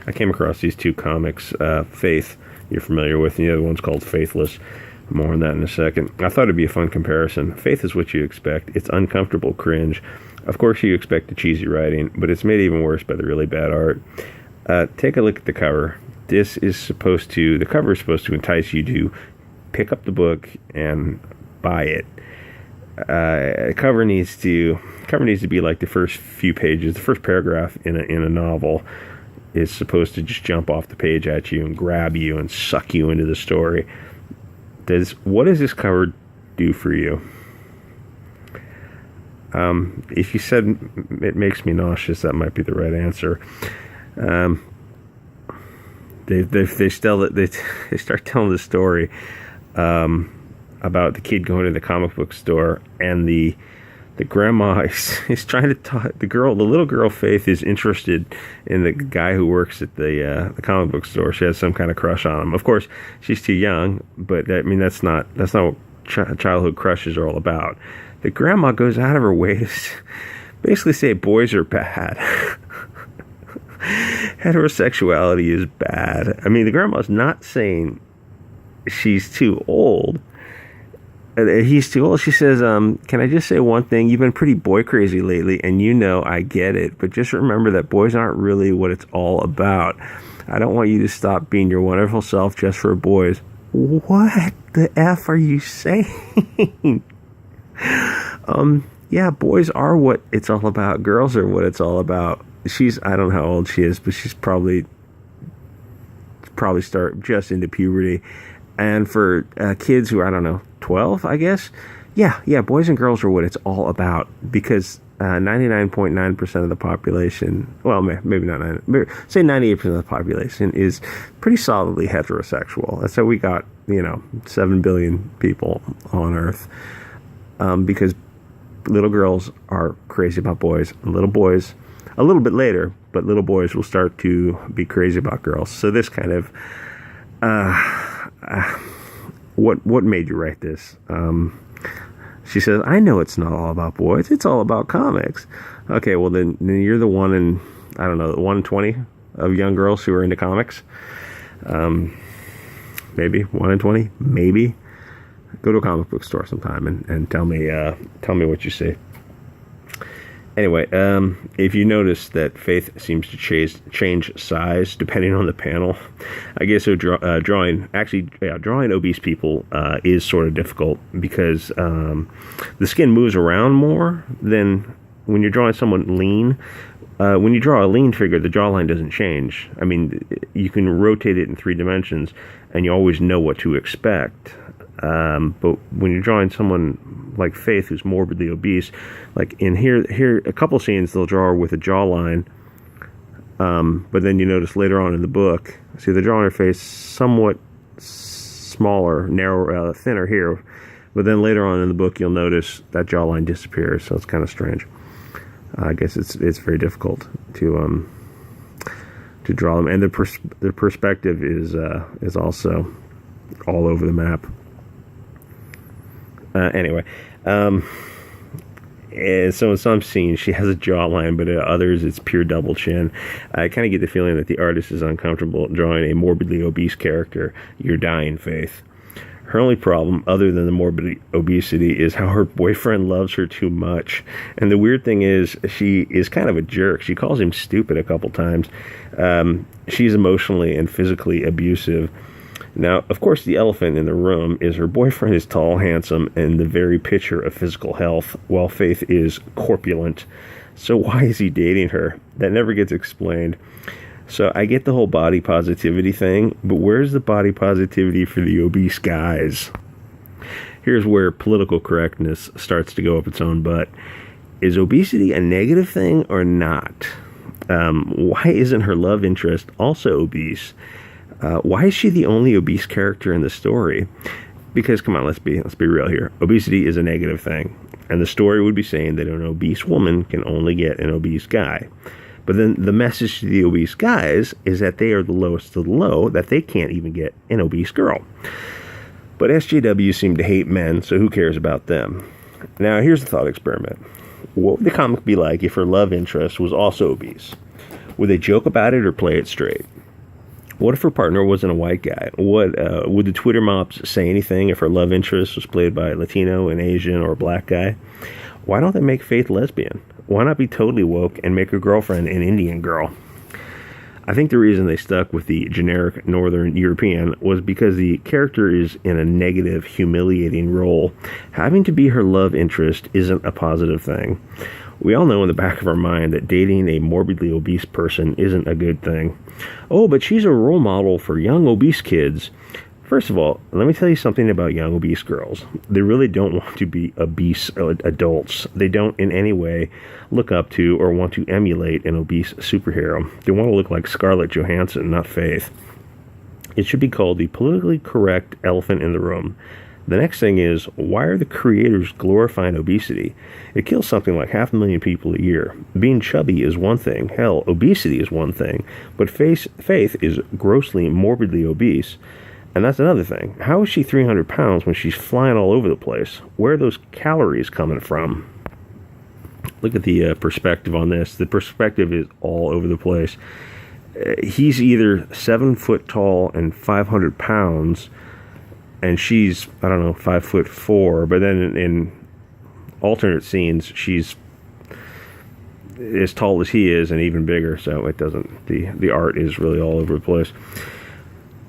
I came across these two comics, Faith, you're familiar with, and the other one's called Faithless. More on that in a second. I thought it'd be a fun comparison. Faith is what you expect. It's uncomfortable cringe. Of course you expect the cheesy writing, but it's made even worse by the really bad art. Take a look at the cover. The cover is supposed to entice you to pick up the book and buy it. Cover needs to be like the first few pages. The first paragraph in a novel is supposed to just jump off the page at you and grab you and suck you into the story. What does this cover do for you? If you said it makes me nauseous, that might be the right answer. They start telling the story about the kid going to the comic book store, and the grandma is trying to talk. The little girl Faith is interested in the guy who works at the comic book store. She has some kind of crush on him. Of course, she's too young, but I mean that's not what childhood crushes are all about. The grandma goes out of her way to basically say boys are bad. Heterosexuality is bad. I mean, the grandma's not saying she's too old. He's too old. She says, can I just say one thing? You've been pretty boy crazy lately, and I get it. But just remember that boys aren't really what it's all about. I don't want you to stop being your wonderful self just for boys. What the F are you saying? Yeah, boys are what it's all about. Girls are what it's all about. I don't know how old she is, but she's probably start just into puberty. And for kids who are, I don't know, 12, I guess. Yeah, boys and girls are what it's all about, because 99.9% of the population, well, maybe not 9, say 98% of the population is pretty solidly heterosexual. That's how we got, 7 billion people on Earth, because little girls are crazy about boys, and little boys a little bit later, but little boys will start to be crazy about girls. So this kind of, what made you write this? She says, I know it's not all about boys. It's all about comics. Okay, well then you're the one in, I don't know, 1 in 20 of young girls who are into comics. Maybe 1 in 20, maybe. Go to a comic book store sometime and tell me what you see. Anyway, if you notice that Faith seems to change size depending on the panel, I guess so. Drawing obese people is sort of difficult, because the skin moves around more than when you're drawing someone lean. When you draw a lean figure, the jawline doesn't change. I mean, you can rotate it in 3 dimensions, and you always know what to expect. But when you're drawing someone like Faith, who's morbidly obese, like in here a couple scenes they'll draw her with a jawline, but then you notice later on in the book, see, they're drawing her face somewhat smaller, narrower, thinner here, but then later on in the book you'll notice that jawline disappears. So it's kind of strange. I guess it's very difficult to draw them, and the perspective is also all over the map. Anyway, so in some scenes she has a jawline, but in others it's pure double chin. I kind of get the feeling that the artist is uncomfortable drawing a morbidly obese character. You're dying, Faith. Her only problem, other than the morbid obesity, is how her boyfriend loves her too much. And the weird thing is, she is kind of a jerk. She calls him stupid a couple times. She's emotionally and physically abusive. Now, of course, the elephant in the room is her boyfriend is tall, handsome, and the very picture of physical health, while Faith is corpulent. So why is he dating her? That never gets explained. So I get the whole body positivity thing, but where's the body positivity for the obese guys? Here's where political correctness starts to go up its own butt. Is obesity a negative thing or not? Why isn't her love interest also obese? Why is she the only obese character in the story? Because, come on, let's be real here. Obesity is a negative thing, and the story would be saying that an obese woman can only get an obese guy. But then the message to the obese guys is that they are the lowest of the low, that they can't even get an obese girl. But SJWs seem to hate men, so who cares about them? Now, here's the thought experiment. What would the comic be like if her love interest was also obese? Would they joke about it or play it straight? What if her partner wasn't a white guy? What would the Twitter mobs say anything if her love interest was played by a Latino, an Asian, or a black guy? Why don't they make Faith lesbian? Why not be totally woke and make her girlfriend an Indian girl? I think the reason they stuck with the generic Northern European was because the character is in a negative, humiliating role. Having to be her love interest isn't a positive thing. We all know in the back of our mind that dating a morbidly obese person isn't a good thing. Oh, but she's a role model for young obese kids. First of all, let me tell you something about young obese girls. They really don't want to be obese adults. They don't in any way look up to or want to emulate an obese superhero. They want to look like Scarlett Johansson, not Faith. It should be called the politically correct elephant in the room. The next thing is, why are the creators glorifying obesity? It kills something like 500,000 people a year. Being chubby is one thing. Hell, obesity is one thing. But Faith is grossly, morbidly obese. And that's another thing. How is she 300 pounds when she's flying all over the place? Where are those calories coming from? Look at the perspective on this. The perspective is all over the place. He's either 7 foot tall and 500 pounds, and she's, 5'4". But then in alternate scenes, she's as tall as he is and even bigger. So it doesn't. The art is really all over the place.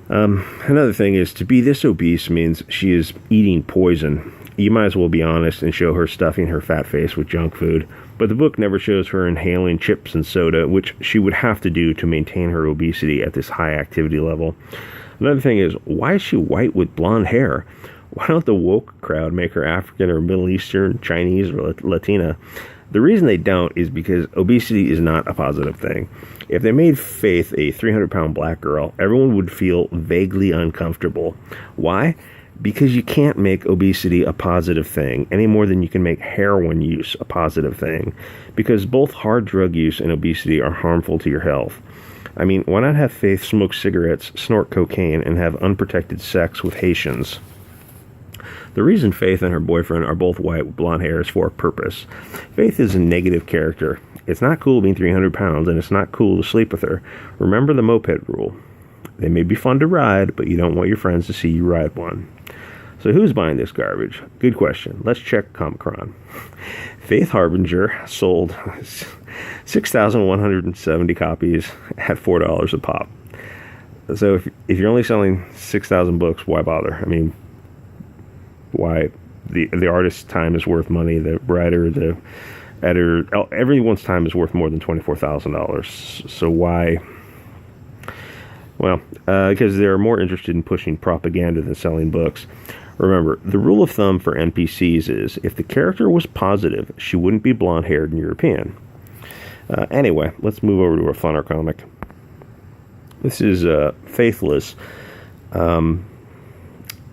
Another thing is, to be this obese means she is eating poison. You might as well be honest and show her stuffing her fat face with junk food. But the book never shows her inhaling chips and soda, which she would have to do to maintain her obesity at this high activity level. Another thing is, why is she white with blonde hair? Why don't the woke crowd make her African or Middle Eastern, Chinese, or Latina? The reason they don't is because obesity is not a positive thing. If they made Faith a 300-pound black girl, everyone would feel vaguely uncomfortable. Why? Because you can't make obesity a positive thing any more than you can make heroin use a positive thing. Because both hard drug use and obesity are harmful to your health. I mean, why not have Faith smoke cigarettes, snort cocaine, and have unprotected sex with Haitians? The reason Faith and her boyfriend are both white with blonde hair is for a purpose. Faith is a negative character. It's not cool being 300 pounds, and it's not cool to sleep with her. Remember the moped rule. They may be fun to ride, but you don't want your friends to see you ride one. So who's buying this garbage? Good question. Let's check Comicron. Faith Harbinger sold 6,170 copies at $4 a pop. So if you're only selling 6,000 books, why bother? I mean, why? The artist's time is worth money. The writer, the editor, everyone's time is worth more than $24,000. So why? Well, because they're more interested in pushing propaganda than selling books. Remember, the rule of thumb for NPCs is, if the character was positive, she wouldn't be blonde-haired and European. Anyway, let's move over to a funner comic. This is Faithless.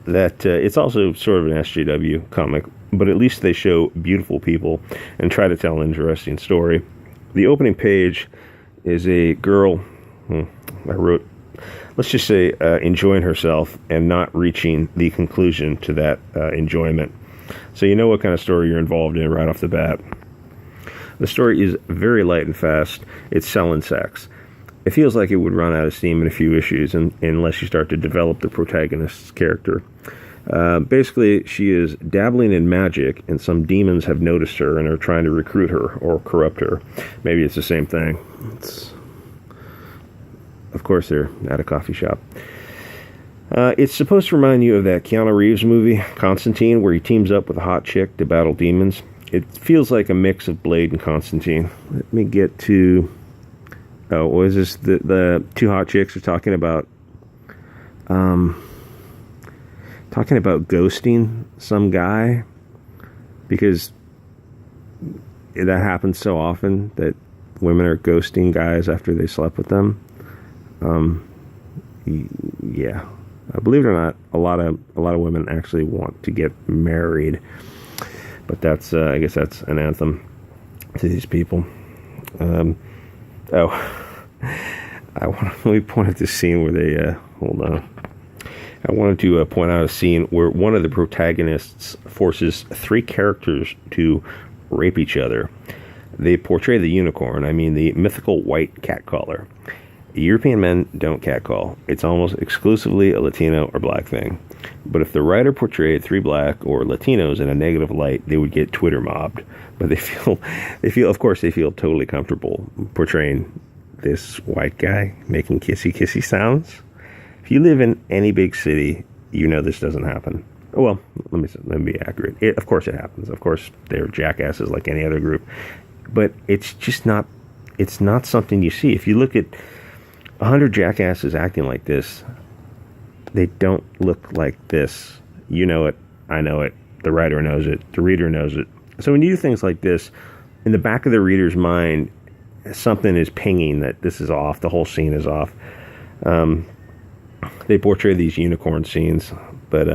It's also sort of an SJW comic, but at least they show beautiful people and try to tell an interesting story. The opening page is a girl, let's just say, enjoying herself and not reaching the conclusion to that enjoyment. So you know what kind of story you're involved in right off the bat. The story is very light and fast. It's selling sex. It feels like it would run out of steam in a few issues unless you start to develop the protagonist's character. Basically, she is dabbling in magic, and some demons have noticed her and are trying to recruit her or corrupt her. Maybe it's the same thing. Of course, they're at a coffee shop. It's supposed to remind you of that Keanu Reeves movie, Constantine, where he teams up with a hot chick to battle demons. It feels like a mix of Blade and Constantine. Let me get to... Oh, what is this? The two hot chicks are talking about ghosting some guy, because that happens so often that women are ghosting guys after they slept with them. Yeah, believe it or not, a lot of women actually want to get married, but that's I guess that's an anthem to these people. Let me point at this scene where they, hold on. I wanted to point out a scene where one of the protagonists forces 3 characters to rape each other. They portray the unicorn, the mythical white catcaller. European men don't catcall. It's almost exclusively a Latino or black thing. But if the writer portrayed 3 black or Latinos in a negative light, they would get Twitter mobbed. But of course, they feel totally comfortable portraying this white guy making kissy sounds. If you live in any big city, you know this doesn't happen. Well, let me be accurate. Of course it happens. Of course, they're jackasses like any other group. But it's just not, it's not something you see. If you look at 100 jackasses acting like this, they don't look like this. You know it. I know it. The writer knows it. The reader knows it. So when you do things like this, in the back of the reader's mind, something is pinging that this is off. The whole scene is off. They portray these unicorn scenes, but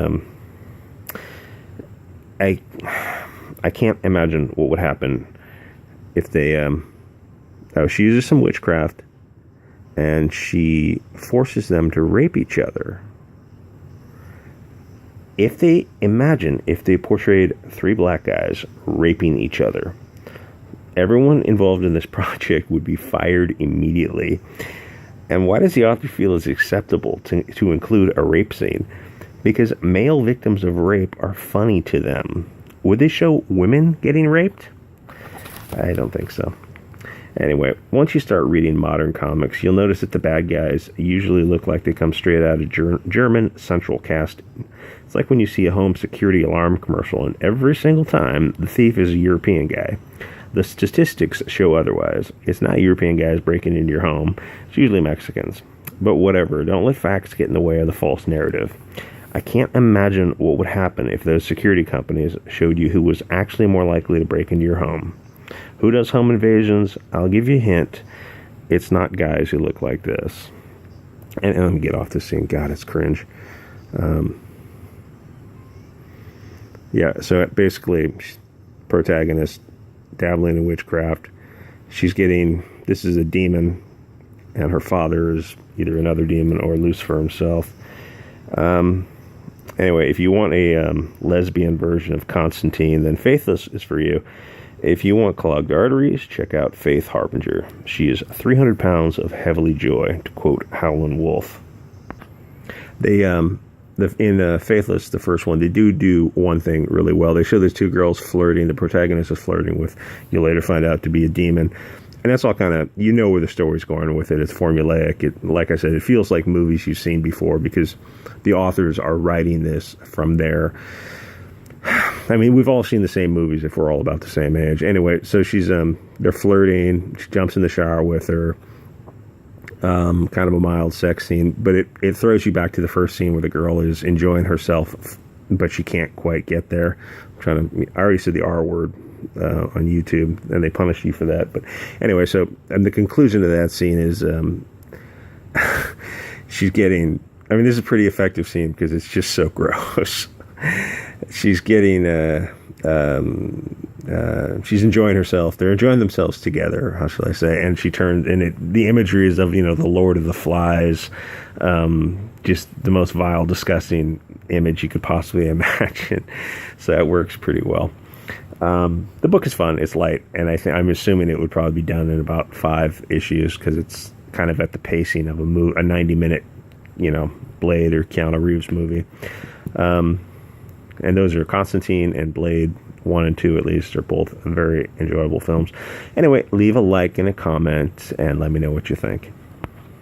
I can't imagine what would happen if they she uses some witchcraft and she forces them to rape each other. If they portrayed 3 black guys raping each other, everyone involved in this project would be fired immediately. And why does the author feel it's acceptable to include a rape scene? Because male victims of rape are funny to them. Would they show women getting raped? I don't think so. Anyway, once you start reading modern comics, you'll notice that the bad guys usually look like they come straight out of German central casting. It's like when you see a home security alarm commercial, and every single time the thief is a European guy. The statistics show otherwise. It's not European guys breaking into your home. It's usually Mexicans. But whatever, don't let facts get in the way of the false narrative. I can't imagine what would happen if those security companies showed you who was actually more likely to break into your home. Who does home invasions? I'll give you a hint. It's not guys who look like this. And let me get off this scene. God, it's cringe. So basically, protagonist dabbling in witchcraft. This is a demon, and her father is either another demon or Lucifer himself. Anyway, if you want a lesbian version of Constantine, then Faithless is for you. If you want clogged arteries, check out Faith Harbinger. She is 300 pounds of heavenly joy, to quote Howlin' Wolf. They, in Faithless, the first one, they do one thing really well. They show these 2 girls flirting. The protagonist is flirting with, you'll later find out to be a demon. And that's all kind of, you know where the story's going with it. It's formulaic. Like I said, it feels like movies you've seen before because the authors are writing this from their... I mean, we've all seen the same movies if we're all about the same age. Anyway, so they're flirting. She jumps in the shower with her. Kind of a mild sex scene, but it throws you back to the first scene where the girl is enjoying herself, but she can't quite get there. I already said the R word on YouTube, and they punish you for that. But anyway, and the conclusion of that scene is she's getting... I mean, this is a pretty effective scene because it's just so gross. She's getting... she's enjoying herself. They're enjoying themselves together, how shall I say? And she turned, and the imagery is of, the Lord of the Flies, just the most vile, disgusting image you could possibly imagine. So that works pretty well. The book is fun. It's light, and I'm assuming it would probably be done in about 5 issues because it's kind of at the pacing of a 90-minute, Blade or Keanu Reeves movie. And those are Constantine and Blade 1 and 2 at least are both very enjoyable films. Anyway, leave a like and a comment and let me know what you think.